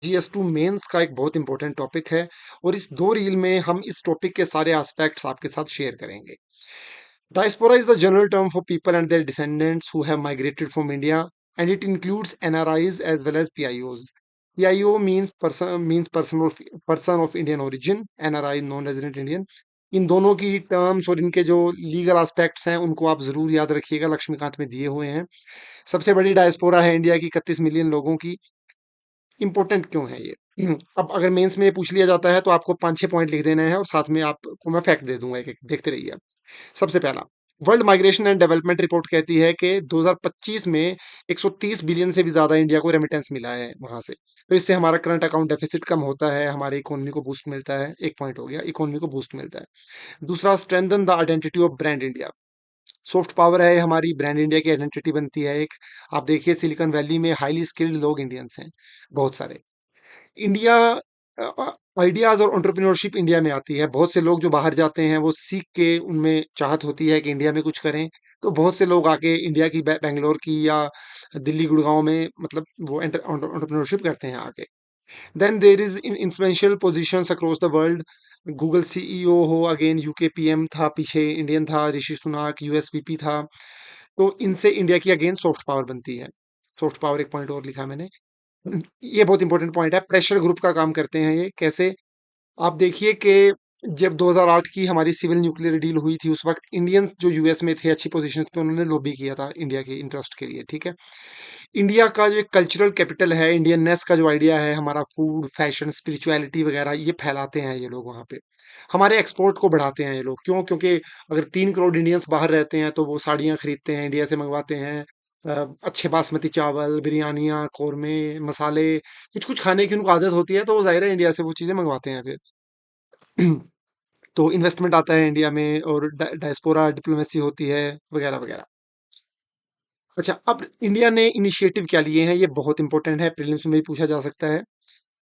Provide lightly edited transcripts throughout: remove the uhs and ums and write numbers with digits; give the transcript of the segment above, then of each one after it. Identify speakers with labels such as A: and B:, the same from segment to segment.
A: GS2 mains का एक बहुत इंपॉर्टेंट टॉपिक है और इस 2 रील में हम इस टॉपिक के सारे एस्पेक्ट्स आपके साथ शेयर करेंगे। Diaspora is the general term for people and their descendants who have migrated from India, and it includes NRIs as well as PIOs. PIO person of Indian origin, NRI non-resident Indian. इन दोनों की terms और इनके जो legal aspects हैं उनको आप जरूर याद रखिएगा, लक्ष्मीकांत में दिए हुए हैं। सबसे बड़ी डायस्पोरा है इंडिया की 31 मिलियन लोगों की। इंपॉर्टेंट क्यों है ये? अब अगर मेंस में ये पूछ लिया जाता है तो आपको 5-6 पॉइंट लिख देने हैं और साथ में आपको मैं फैक्ट दे दूंगा, एक एक देखते रहिए आप। सबसे पहला, world migration and development report कहती है कि 2025 में 130 बिलियन से भी ज्यादा इंडिया को रेमिटेंस मिला है वहां से। तो इससे हमारा करंट अकाउंट डेफिसिट कम होता है, हमारी इकोनॉमी को बूस्ट मिलता है। एक पॉइंट हो गया, इकोनॉमी को बूस्ट मिलता है। दूसरा, strengthen the identity of brand India. Soft power है हमारी, ब्रांड इंडिया की आइडेंटिटी बनती है एक। आप देखिए सिलिकॉन वैली में हाईली स्किल्ड लोग इंडियंस हैं, बहुत सारे। इंडिया, आइडियाज और एंटरप्रेन्योरशिप इंडिया में आती है। बहुत से लोग जो बाहर जाते हैं वो सीख के, उनमें चाहत होती है कि इंडिया में कुछ करें, तो बहुत से लोग आके इंडिया की बेंगलोर की या दिल्ली गुड़गांव में मतलब वो एंटरप्रेन्योरशिप करते हैं आके। Then there is in influential positions across the world. Google CEO हो, अगेन यूके पीएम था, पीछे इंडियन था, ऋषि सुनाक यूएसवीपी था। तो इनसे इंडिया की अगेन सॉफ्ट पावर बनती है। सॉफ्ट पावर एक पॉइंट और लिखा मैंने। ये बहुत इंपॉर्टेंट पॉइंट है, प्रेशर ग्रुप का काम करते हैं ये। कैसे? आप देखिए कि जब 2008 की हमारी सिविल न्यूक्लियर डील हुई थी, उस वक्त इंडियंस जो यूएस में थे अच्छी पोजीशंस पे, उन्होंने लॉबी किया था इंडिया के इंटरेस्ट के लिए, ठीक है। इंडिया का जो कल्चरल कैपिटल है, इंडियननेस का जो आइडिया है, हमारा फूड, फैशन, स्पिरिचुअलिटी वगैरह, ये फैलाते हैं ये लोग वहाँ पे। हमारे एक्सपोर्ट को बढ़ाते हैं ये लोग। क्यों? क्योंकि अगर 3 करोड़ इंडियंस बाहर रहते हैं तो वो साड़ियाँ खरीदते हैं, इंडिया से मंगवाते हैं। अच्छे बासमती चावल, बिरयानियाँ, कौरमे, मसाले, कुछ कुछ खाने की उनको आदत होती है, तो वो जाहिर है इंडिया से वो चीज़ें मंगवाते हैं फिर। तो इन्वेस्टमेंट आता है इंडिया में और डायस्पोरा डिप्लोमेसी होती है, वगैरह वगैरह। अच्छा, अब इंडिया ने इनिशिएटिव क्या लिए हैं, ये बहुत इंपॉर्टेंट है, प्रीलिम्स में भी पूछा जा सकता है।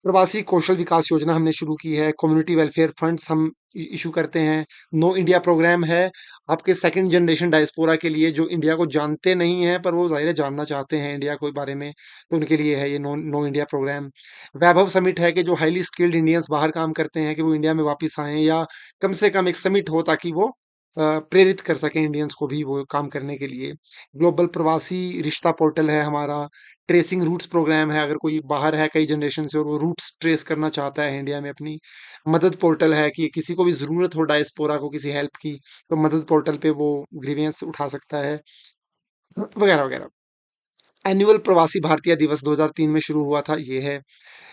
A: प्रवासी कौशल विकास योजना हमने शुरू की है, कम्युनिटी वेलफेयर फंड्स हम इशू करते हैं। नो इंडिया प्रोग्राम है आपके सेकंड जनरेशन डायस्पोरा के लिए, जो इंडिया को जानते नहीं हैं पर वो जाहिर है जानना चाहते हैं इंडिया के बारे में, तो उनके लिए है ये नो नो इंडिया प्रोग्राम। वैभव समिट है कि जो हाईली स्किल्ड इंडियंस बाहर काम करते हैं कि वो इंडिया में वापस आएं, या कम से कम एक समिट हो ताकि वो प्रेरित कर सकें इंडियंस को भी वो काम करने के लिए। ग्लोबल प्रवासी रिश्ता पोर्टल है हमारा। ट्रेसिंग रूट्स प्रोग्राम है, अगर कोई बाहर है कई जनरेशन से और वो रूट्स ट्रेस करना चाहता है इंडिया में अपनी। मदद पोर्टल है कि किसी को भी ज़रूरत हो डायस्पोरा को किसी हेल्प की, तो मदद पोर्टल पे वो ग्रीवेंस उठा सकता है, वगैरह वगैरह। एनुअल प्रवासी भारतीय दिवस 2003 में शुरू हुआ था, ये है।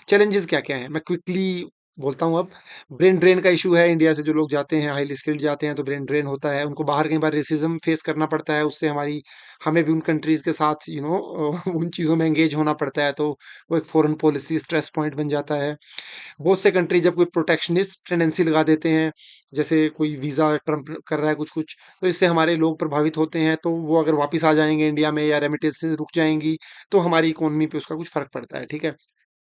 A: चैलेंजेस क्या क्या हैं, मैं क्विकली बोलता हूँ अब। ब्रेन ड्रेन का इशू है, इंडिया से जो लोग जाते हैं हाईली स्किल्ड जाते हैं तो ब्रेन ड्रेन होता है, उनको बाहर कई बार रेसिज्म फेस करना पड़ता है, उससे हमें भी उन कंट्रीज के साथ उन चीज़ों में एंगेज होना पड़ता है, तो वो एक फॉरेन पॉलिसी स्ट्रेस पॉइंट बन जाता है। बहुत से कंट्री जब कोई प्रोटेक्शनिस्ट टेंडेंसी लगा देते हैं, जैसे कोई वीज़ा ट्रम्प कर रहा है कुछ कुछ, तो इससे हमारे लोग प्रभावित होते हैं, तो वो अगर वापस आ जाएंगे इंडिया में या रेमिटेंसेस रुक जाएंगी, तो हमारी इकोनॉमी पे उसका कुछ फर्क पड़ता है, ठीक है।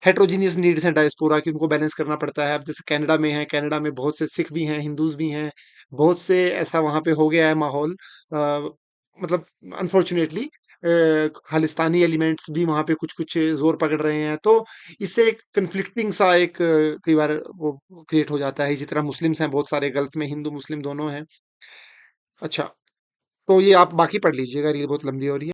A: हेट्रोजीनियस नीड्स हैं डायस्पोरा की, उनको बैलेंस करना पड़ता है। अब जैसे कनाडा में है, कनाडा में बहुत से सिख भी हैं, हिंदूज भी हैं, बहुत से ऐसा वहाँ पे हो गया है माहौल। मतलब अनफॉर्चुनेटली खालिस्तानी एलिमेंट्स भी वहाँ पे कुछ कुछ जोर पकड़ रहे हैं, तो इससे एक कन्फ्लिक्टिंग सा एक कई बार वो क्रिएट हो जाता है। इसी तरह मुस्लिम्स हैं बहुत सारे गल्फ में, हिंदू मुस्लिम दोनों हैं। अच्छा, तो ये आप बाकी पढ़ लीजिएगा, रील बहुत लंबी हो रही है।